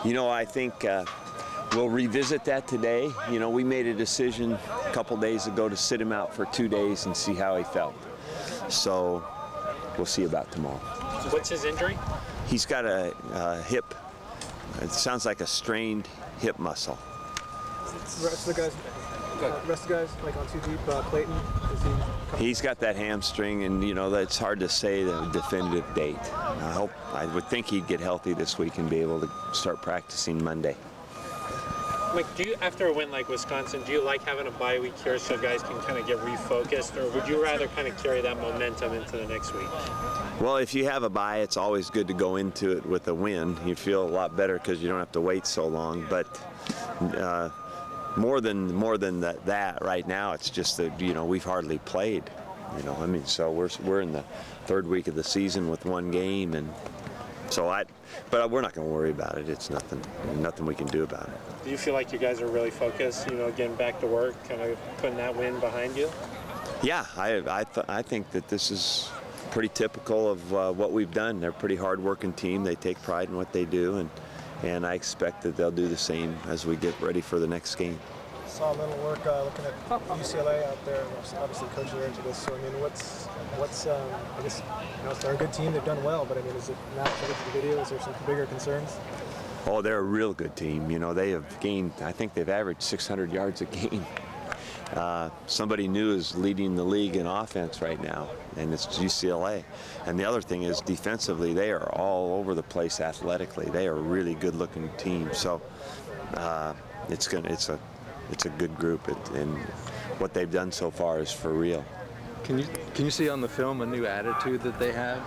You know, I think we'll revisit that today. You know, we made a decision a couple days ago to sit him out for 2 days and see how he felt. So we'll see about tomorrow. What's his injury? He's got a hip. It sounds like a strained hip muscle. Rest of the guys, like on 2 deep, Clayton, He's got that hamstring, and you know it's hard to say the definitive date. I would think he'd get healthy this week and be able to start practicing Monday. Mike, after a win like Wisconsin, do you like having a bye week here so guys can kind of get refocused, or would you rather kind of carry that momentum into the next week? Well, if you have a bye, it's always good to go into it with a win. You feel a lot better because you don't have to wait so long. But more than that right now, it's just that we've hardly played. I mean, so we're in the 3rd week of the season with 1 game, and so but we're not going to worry about it. It's nothing we can do about it. Do you feel like you guys are really focused, getting back to work, kind of putting that win behind you? Yeah, I think that this is pretty typical of what we've done. They're a pretty hard-working team. They take pride in what they do, and I expect that they'll do the same as we get ready for the next game. Saw a little work looking at UCLA out there. Obviously, coaches are into this. So I mean, what's I guess they're a good team. They've done well, but I mean, is it now to look at the video? Is there some bigger concerns? Oh, they're a real good team. They have gained. I think they've averaged 600 yards a game. Somebody new is leading the league in offense right now, and it's UCLA. And the other thing is defensively, they are all over the place athletically. They are a really good-looking team. So it's a good group, and what they've done so far is for real. Can you see on the film a new attitude that they have?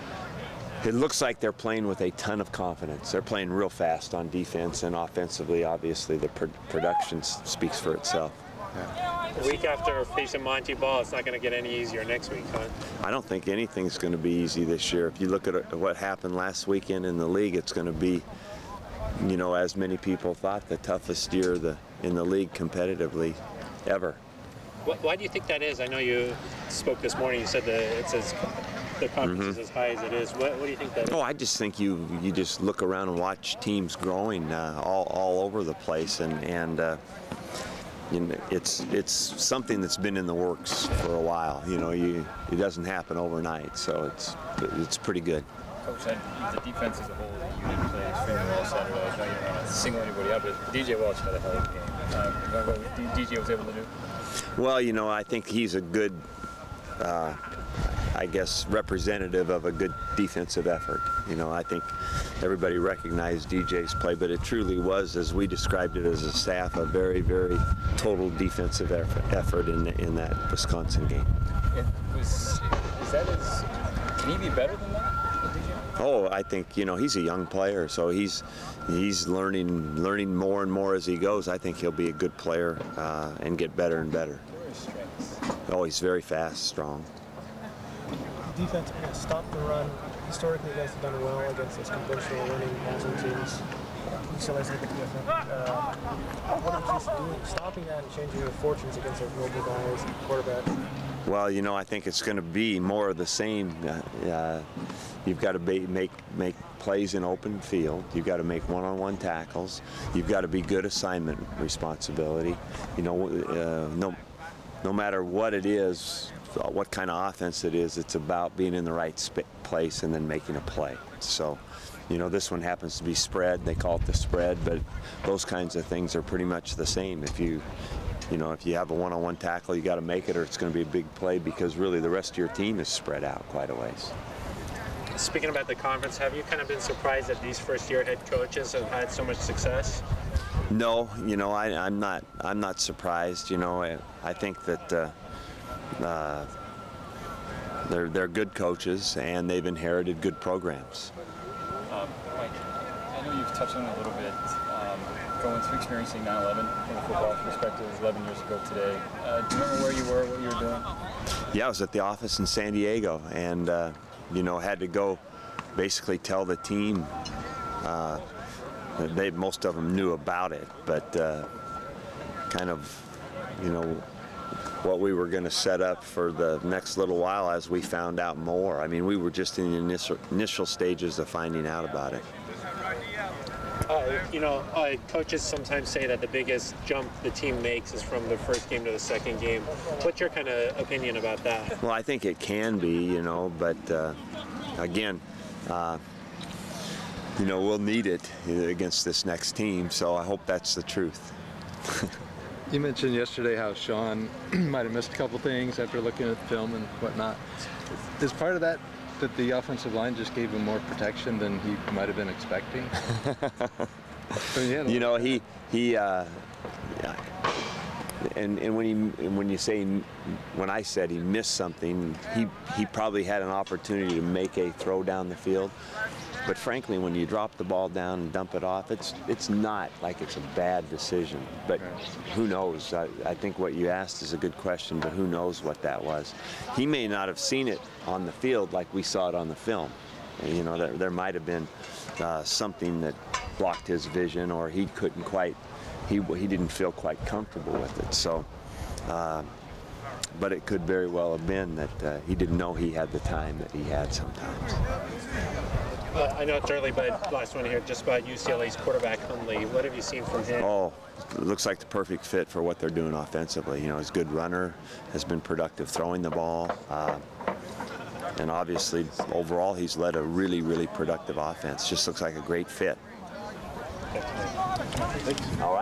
It looks like they're playing with a ton of confidence. They're playing real fast on defense, and offensively, obviously, the production speaks for itself. Yeah. A week after facing Monty Ball, it's not going to get any easier next week, huh? I don't think anything's going to be easy this year. If you look at what happened last weekend in the league, it's going to be, as many people thought, the toughest year in the league competitively ever. Why do you think that is? I know you spoke this morning. You said that the conference is as high as it is. What do you think that is? Oh, I just think you just look around and watch teams growing all over the place, and it's something that's been in the works for a while. It doesn't happen overnight, so it's pretty good. Coach, the defense as a whole, the unit played extremely well Saturday. I know you don't want to single anybody out, but DJ Welch had a hell of a game. What DJ was able to do? Well, I think he's a good, representative of a good defensive effort. I think everybody recognized DJ's play, but it truly was, as we described it as a staff, a very, very total defensive effort in that Wisconsin game. Can he be better than that? Oh, I think he's a young player, so he's learning more and more as he goes. I think he'll be a good player and get better and better. Oh, he's very fast, strong. Defense stop the run. Historically, you guys have done well against those conventional running passing teams. UCLA's a bit different. What are you doing, stopping that and changing your fortunes against those mobile guys and quarterbacks? Well, I think it's going to be more of the same. You've got to make plays in open field. You've got to make one-on-one tackles. You've got to be good assignment responsibility. No matter what it is, what kind of offense it is, it's about being in the right place and then making a play. So, this one happens to be spread. They call it the spread, but those kinds of things are pretty much the same. If you have a one-on-one tackle, you got to make it, or it's going to be a big play, because really the rest of your team is spread out quite a ways. Speaking about the conference, have you kind of been surprised that these first-year head coaches have had so much success? No, I'm not surprised. I think that they're good coaches, and they've inherited good programs. Mike, I know you've touched on it a little bit. Going through experiencing 9/11 from a football perspective, 11 years ago today. Do you remember where you were, what you were doing? Yeah, I was at the office in San Diego, and had to go basically tell the team. Most of them knew about it, but kind of, what we were going to set up for the next little while as we found out more. I mean, we were just in the initial stages of finding out about it. You know, coaches sometimes say that the biggest jump the team makes is from the first game to the second game. What's your kind of opinion about that? Well, I think it can be, you know, but again, you know, we'll need it against this next team, so I hope that's the truth. You mentioned yesterday how Sean might have missed a couple things after looking at the film and whatnot. Is part of that the offensive line just gave him more protection than he might have been expecting? I mean, you know, and when I said he missed something, he probably had an opportunity to make a throw down the field. But frankly, when you drop the ball down and dump it off, it's not like it's a bad decision. But who knows? I think what you asked is a good question, but who knows what that was? He may not have seen it on the field like we saw it on the film. You know, there might have been something that blocked his vision, or he couldn't quite, he didn't feel quite comfortable with it. So, but it could very well have been that he didn't know he had the time that he had sometimes. I know it's early, but last one here, just about UCLA's quarterback Hundley. What have you seen from him? Oh, it looks like the perfect fit for what they're doing offensively. You know, he's a good runner, has been productive throwing the ball, and obviously, overall, he's led a really, really productive offense. Just looks like a great fit. All right.